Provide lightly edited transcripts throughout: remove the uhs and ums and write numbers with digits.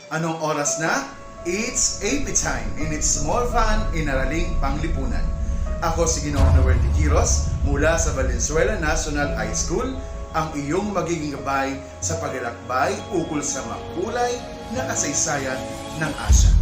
Anong oras na? It's AP time and it's more fun in Araling Panglipunan. Ako si Ginoong Noel de Quiros mula sa Valenzuela National High School, ang iyong magiging gabay sa paglalakbay ukol sa makulay na kasaysayan ng Asya.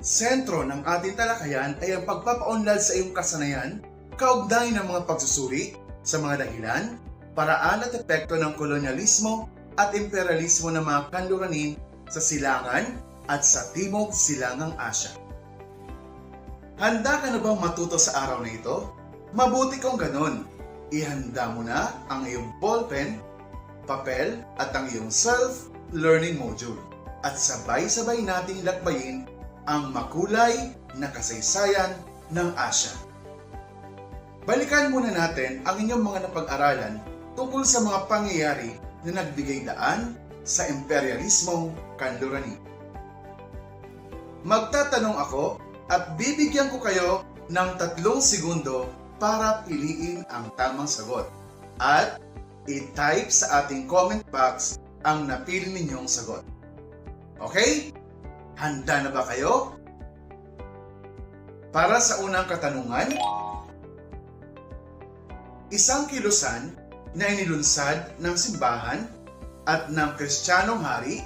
Sentro ng ating talakayan ay ang pagpapaunlad sa iyong kasanayan, kaugnay ng mga pagsusuri sa mga dahilan, paraan at epekto ng kolonyalismo at imperialismo ng mga kanluranin sa silangan at sa timog silangang Asya. Handa ka na bang matuto sa araw na ito? Mabuti kung ganon. Ihanda mo na ang iyong ballpen, papel at ang iyong self-learning module at sabay-sabay nating lakbayin ang makulay na kasaysayan ng Asya. Balikan muna natin ang inyong mga napag-aralan tungkol sa mga pangyayari na nagbigay daan sa imperialismong kanlurani. Magtatanong ako at bibigyan ko kayo ng 3 segundo para piliin ang tamang sagot at i-type sa ating comment box ang napili ninyong sagot. Okay? Handa na ba kayo? Para sa unang katanungan, isang kilusan na inilunsad ng simbahan at ng Kristiyanong hari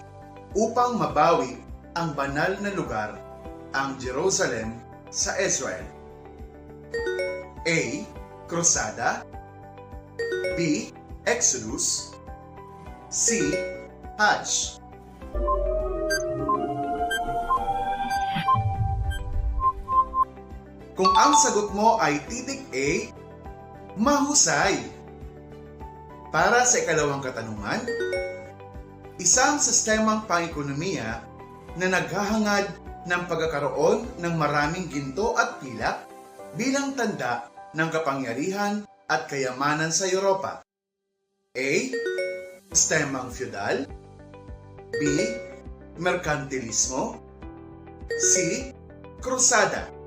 upang mabawi ang banal na lugar, ang Jerusalem sa Israel. A. Krusada. B. Exodus. C. Hajj. Kung ang sagot mo ay titik A, mahusay. Para sa ikalawang katanungan, isang sistemang pang-ekonomiya na naghahangad ng pagkakaroon ng maraming ginto at pilak bilang tanda ng kapangyarihan at kayamanan sa Europa. A. Sistemang feudal. B. Merkantilismo. C. Krusada.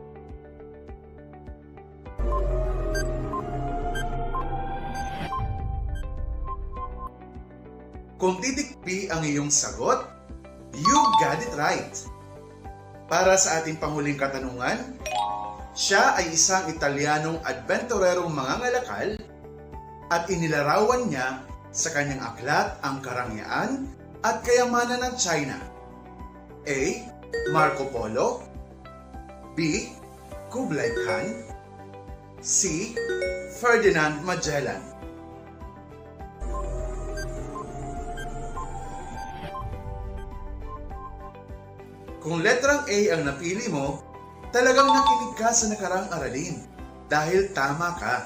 Kung titik B ang iyong sagot, you got it right. Para sa ating panghuling katanungan, siya ay isang Italianong adventurerong mangangalakal at inilarawan niya sa kanyang aklat ang karangyaan at kayamanan ng China. A. Marco Polo. B. Kublai Khan. C. Ferdinand Magellan. Kung letrang A ang napili mo, talagang nakinig ka sa nakaraang aralin dahil tama ka.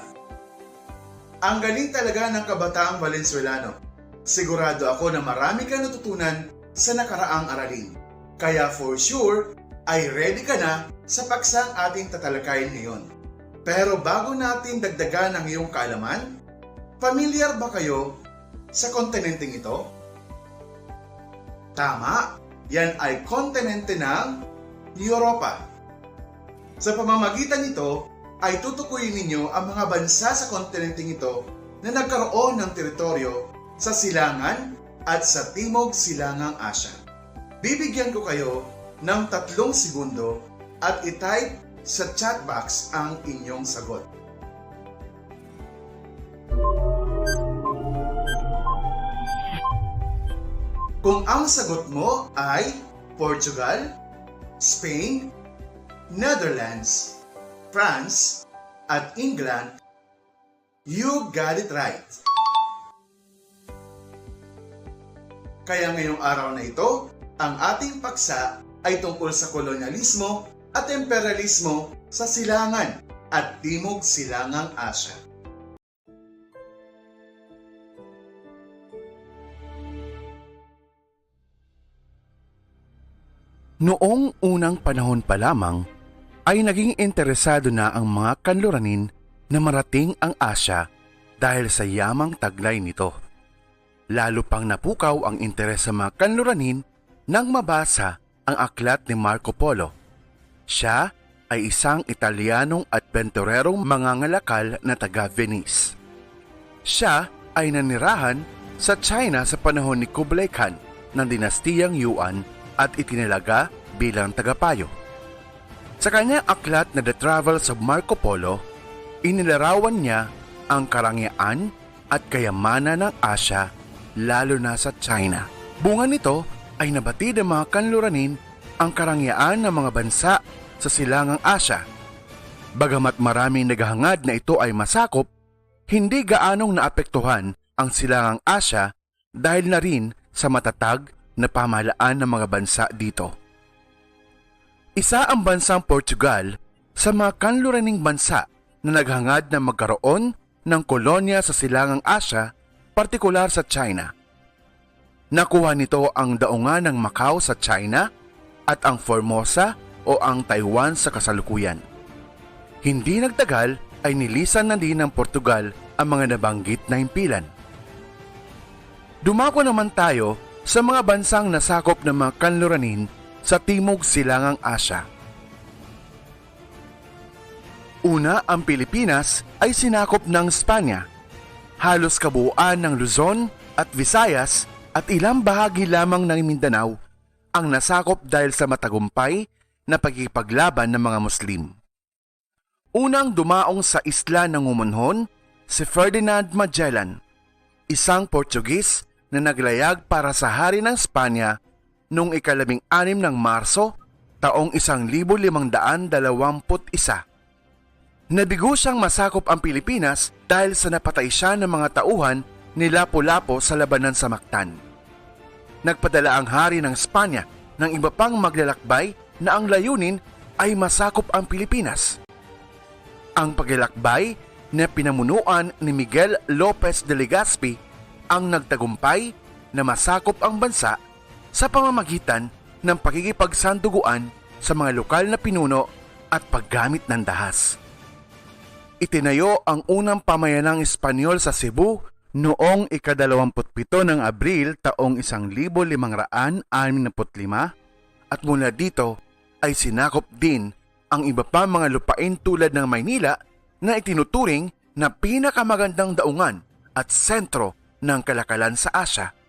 Ang galing talaga ng kabataang Valenzuelano. Sigurado ako na marami kang natutunan sa nakaraang aralin. Kaya for sure, ay ready ka na sa paksang ating tatalakayin ngayon. Pero bago natin dagdagan ang iyong kaalaman, pamilyar ba kayo sa kontinenteng ito? Tama! Yan ay kontinente ng Europa. Sa pamamagitan nito, ay tutukuyin ninyo ang mga bansa sa kontinenteng ito na nagkaroon ng teritoryo sa silangan at sa timog silangang Asya. Bibigyan ko kayo ng 3 segundo at i-type sa chat box ang inyong sagot. Kung ang sagot mo ay Portugal, Spain, Netherlands, France, at England, you got it right. Kaya ngayong araw na ito, ang ating paksa ay tungkol sa kolonyalismo at imperialismo sa silangan at timog silangang Asya. Noong unang panahon pa lamang, ay naging interesado na ang mga kanluranin na marating ang Asya dahil sa yamang taglay nito. Lalo pang napukaw ang interes sa mga kanluranin nang mabasa ang aklat ni Marco Polo. Siya ay isang Italianong adventurerong mangangalakal na taga Venice. Siya ay nanirahan sa China sa panahon ni Kublai Khan ng dinastiyang Yuan at itinalaga bilang tagapayo. Sa kanyang aklat na The Travels of Marco Polo, inilarawan niya ang karangyaan at kayamanan ng Asya, lalo na sa China. Bunga nito ay nabatid ng mga kanluranin ang karangyaan ng mga bansa sa silangang Asya. Bagamat maraming naghahangad na ito ay masakop, hindi gaanong naapektuhan ang silangang Asya dahil na rin sa matatag na pamahalaan ng mga bansa dito. Isa ang bansang Portugal sa mga kanluraning bansa na naghangad na magkaroon ng kolonya sa silangang Asya, partikular sa China. Nakuha nito ang daungan ng Macau sa China at ang Formosa o ang Taiwan sa kasalukuyan. Hindi nagtagal ay nilisan na din ng Portugal ang mga nabanggit na himpilan. Dumako naman tayo sa mga bansang nasakop ng mga kanluranin sa Timog Silangang Asya. Una, ang Pilipinas ay sinakop ng Espanya. Halos kabuuan ng Luzon at Visayas at ilang bahagi lamang ng Mindanao ang nasakop dahil sa matagumpay na pagkikipaglaban ng mga Muslim. Unang dumaong sa isla ng Umonhon, si Ferdinand Magellan, isang Portugis na naglayag para sa hari ng Espanya noong 16 ng Marso, taong 1521. Nabigo siyang masakop ang Pilipinas dahil sa napatay siya ng mga tauhan ni Lapu-Lapu sa labanan sa Mactan. Nagpadala ang hari ng Espanya ng iba pang maglalakbay na ang layunin ay masakop ang Pilipinas. Ang paglalakbay na pinamunuan ni Miguel Lopez de Legazpi ang nagtagumpay na masakop ang bansa sa pamamagitan ng pagkikipagsanduguan sa mga lokal na pinuno at paggamit ng dahas. Itinayo ang unang pamayanang Espanyol sa Cebu noong 27 ng Abril taong 1565 at mula dito ay sinakop din ang iba pa mga lupain tulad ng Maynila na itinuturing na pinakamagandang daungan at sentro ng kalakalan sa Asya.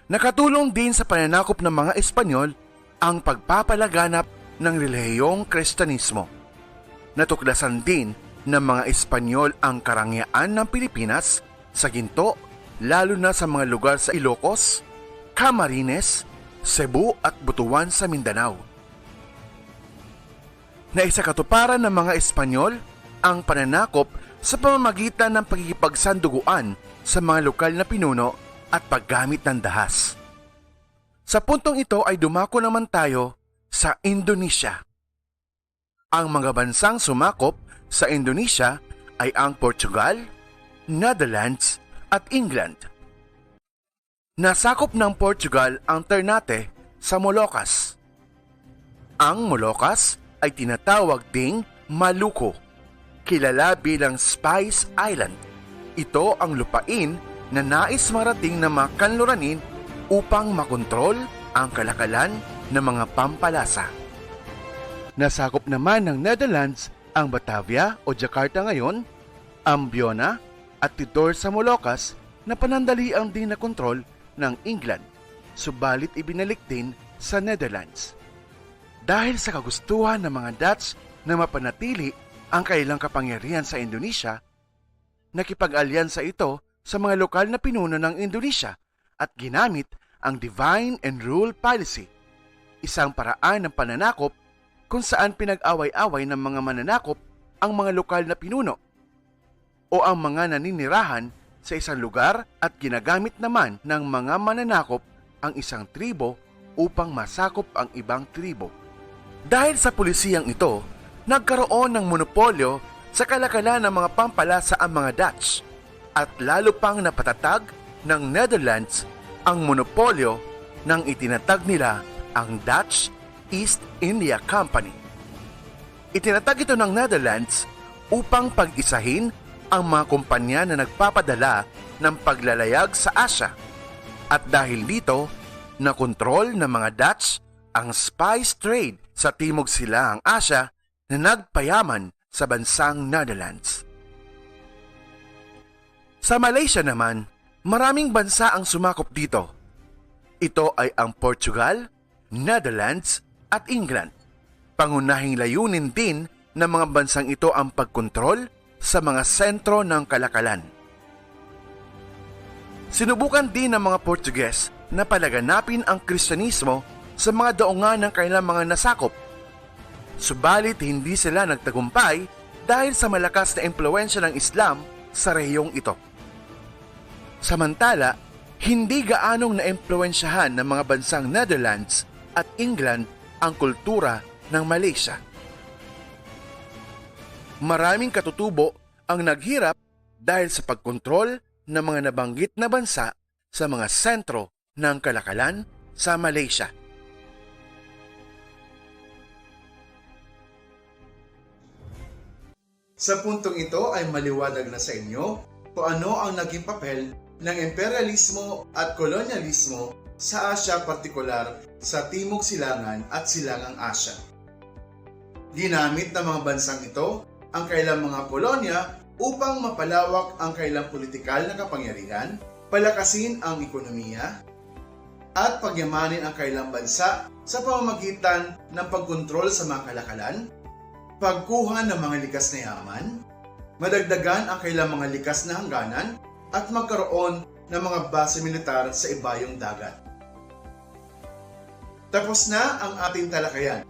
Nakatulong din sa pananakop ng mga Espanyol ang pagpapalaganap ng relihiyong Kristyanismo. Natuklasan din ng mga Espanyol ang karangyaan ng Pilipinas sa ginto, lalo na sa mga lugar sa Ilocos, Camarines, Cebu at Butuan sa Mindanao. Naisakatuparan ng mga Espanyol ang pananakop sa pamamagitan ng pagkikipagsanduguan sa mga lokal na pinuno at paggamit ng dahas. Sa puntong ito ay dumako naman tayo sa Indonesia. Ang mga bansang sumakop sa Indonesia ay ang Portugal, Netherlands at England. Nasakop ng Portugal ang Ternate sa Moluccas. Ang Moluccas ay tinatawag ding Maluku, kilala bilang Spice Island. Ito ang lupain na nais marating ng mga kanluranin upang makontrol ang kalakalan ng mga pampalasa. Nasakop naman ng Netherlands ang Batavia o Jakarta ngayon, Ambiona at Tidore sa Moluccas na panandaliang din na kontrol ng England, subalit ibinalik din sa Netherlands. Dahil sa kagustuhan ng mga Dutch na mapanatili ang kanilang kapangyarihan sa Indonesia, nakipag-alyansa ito sa mga lokal na pinuno ng Indonesia at ginamit ang Divide and Rule Policy, isang paraan ng pananakop kung saan pinag-away-away ng mga mananakop ang mga lokal na pinuno o ang mga naninirahan sa isang lugar at ginagamit naman ng mga mananakop ang isang tribo upang masakop ang ibang tribo. Dahil sa pulisiyang ito, nagkaroon ng monopolyo sa kalakalan ng mga pampalasa ang mga Dutch at lalo pang napatatag ng Netherlands ang monopolyo nang itinatag nila ang Dutch East India Company Itinatag ito ng Netherlands upang pag-isahin ang mga kumpanya na nagpapadala ng paglalayag sa Asya. At dahil dito, nakontrol ng mga Dutch ang spice trade sa Timog Silangang Asya na nagpayaman sa bansang Netherlands. Sa Malaysia naman, maraming bansa ang sumakop dito. Ito ay ang Portugal, Netherlands at England. Pangunahing layunin din ng mga bansang ito ang pagkontrol sa mga sentro ng kalakalan. Sinubukan din ng mga Portuges na palaganapin ang Kristyanismo sa mga daungan ng kanilang mga nasakop. Subalit hindi sila nagtagumpay dahil sa malakas na impluwensya ng Islam sa rehiyong ito. Samantala, hindi gaanong naimpluwensyahan ng mga bansang Netherlands at England ang kultura ng Malaysia. Maraming katutubo ang naghirap dahil sa pagkontrol ng mga nabanggit na bansa sa mga sentro ng kalakalan sa Malaysia. Sa puntong ito ay maliwanag na sa inyo kung ano ang naging papel ng imperialismo at kolonyalismo sa Asya, partikular sa Timog Silangan at Silangang Asya. Ginamit ng mga bansang ito ang kailang mga kolonya upang mapalawak ang kailang politikal na kapangyarihan, palakasin ang ekonomiya, at pagyamanin ang kailang bansa sa pamamagitan ng pagkontrol sa mga kalakalan, pagkuha ng mga likas na yaman, madagdagan ang kailang mga likas na hangganan, at magkaroon ng mga base militar sa ibayong dagat. Tapos na ang ating talakayan,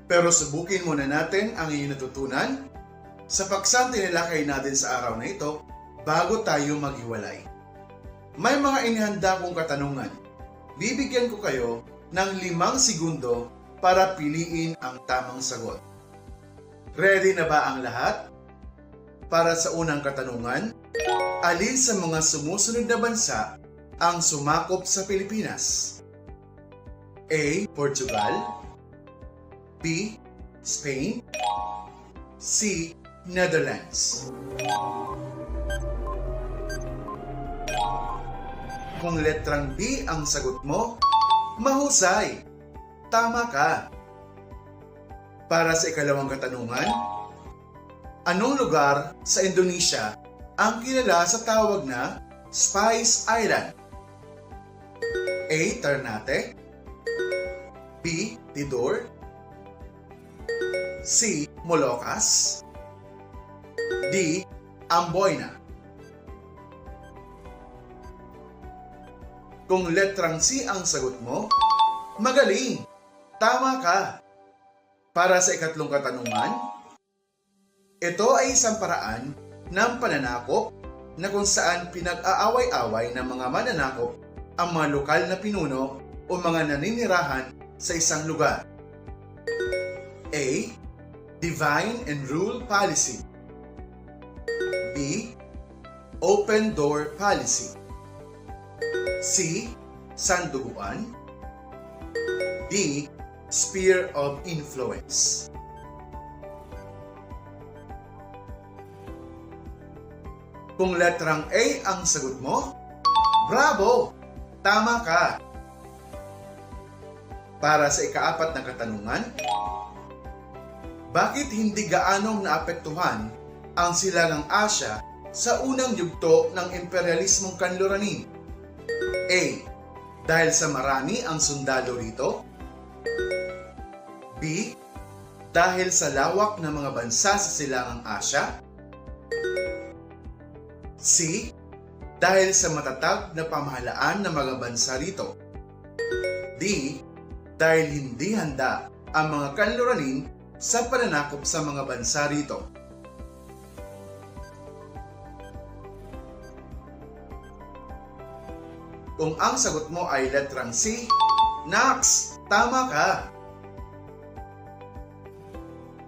pero subukin muna natin ang iyong natutunan sa paksang tinilakay natin sa araw na ito bago tayo maghiwalay. May mga inihanda kong katanungan. Bibigyan ko kayo ng 5 segundo para piliin ang tamang sagot. Ready na ba ang lahat? Para sa unang katanungan, alin sa mga sumusunod na bansa ang sumakop sa Pilipinas? A. Portugal, B. Spain, C. Netherlands. Kung letrang B ang sagot mo, mahusay! Tama ka! Para sa ikalawang katanungan, anong lugar sa Indonesia ang kilala sa tawag na Spice Island? A. Ternate, B. Tidore, C. Moluccas, D. Amboyna. Kung letrang C ang sagot mo, magaling! Tama ka! Para sa ikatlong katanungan, ito ay isang paraan ng pananakop na kung saan pinag-aaway-away ng mga mananakop ang mga lokal na pinuno o mga naninirahan sa isang lugar. A. Divine and Rule Policy, B. Open Door Policy, C. Sanduguan, D. Sphere of Influence. Kung letrang A ang sagot mo, bravo! Tama ka! Para sa ikaapat na katanungan, bakit hindi gaanong naapektuhan ang Silangang Asya sa unang yugto ng imperialismong kanluranin? A. Dahil sa marami ang sundalo rito, B. Dahil sa lawak ng mga bansa sa Silangang Asya, C. Dahil sa matatag na pamahalaan ng mga bansa rito, D. Dahil hindi handa ang mga kanluranin sa pananakop sa mga bansa rito. Kung ang sagot mo ay letrang C, Nax! Tama ka!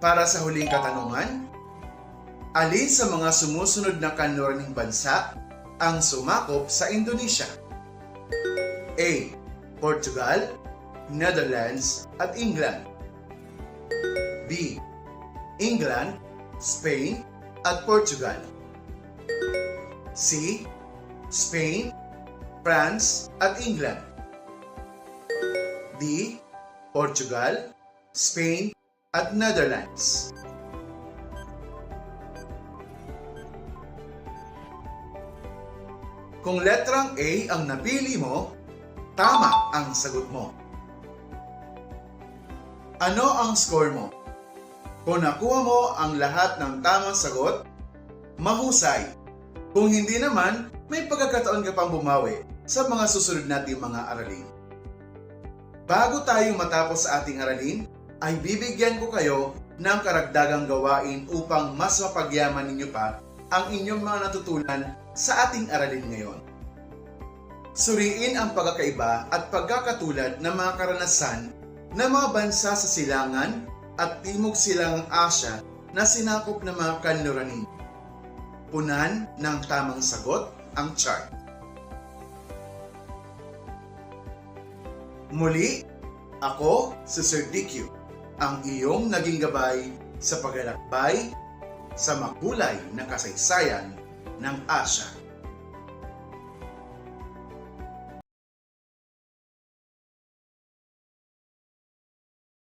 Para sa huling katanungan, alin sa mga sumusunod na kanluraning bansa ang sumakop sa Indonesia? A. Portugal, Netherlands at England, B. England, Spain, at Portugal. C. Spain, France, at England. D. Portugal, Spain, at Netherlands. Kung letrang A ang napili mo, tama ang sagot mo. Ano ang score mo? Kung nakuha mo ang lahat ng tamang sagot, mahusay. Kung hindi naman, may pagkakataon ka pang bumawi sa mga susunod nating mga aralin. Bago tayo matapos sa ating aralin, ay bibigyan ko kayo ng karagdagang gawain upang mas mapagyaman ninyo pa ang inyong mga natutunan sa ating aralin ngayon. Suriin ang pagkakaiba at pagkakatulad ng mga karanasan ng mga bansa sa silangan at timog silangang Asya na sinakop ng mga kanluranin. Punan ng tamang sagot ang chart. Muli, ako si Sir DQ, ang iyong naging gabay sa paglalakbay sa makulay na kasaysayan ng Asya.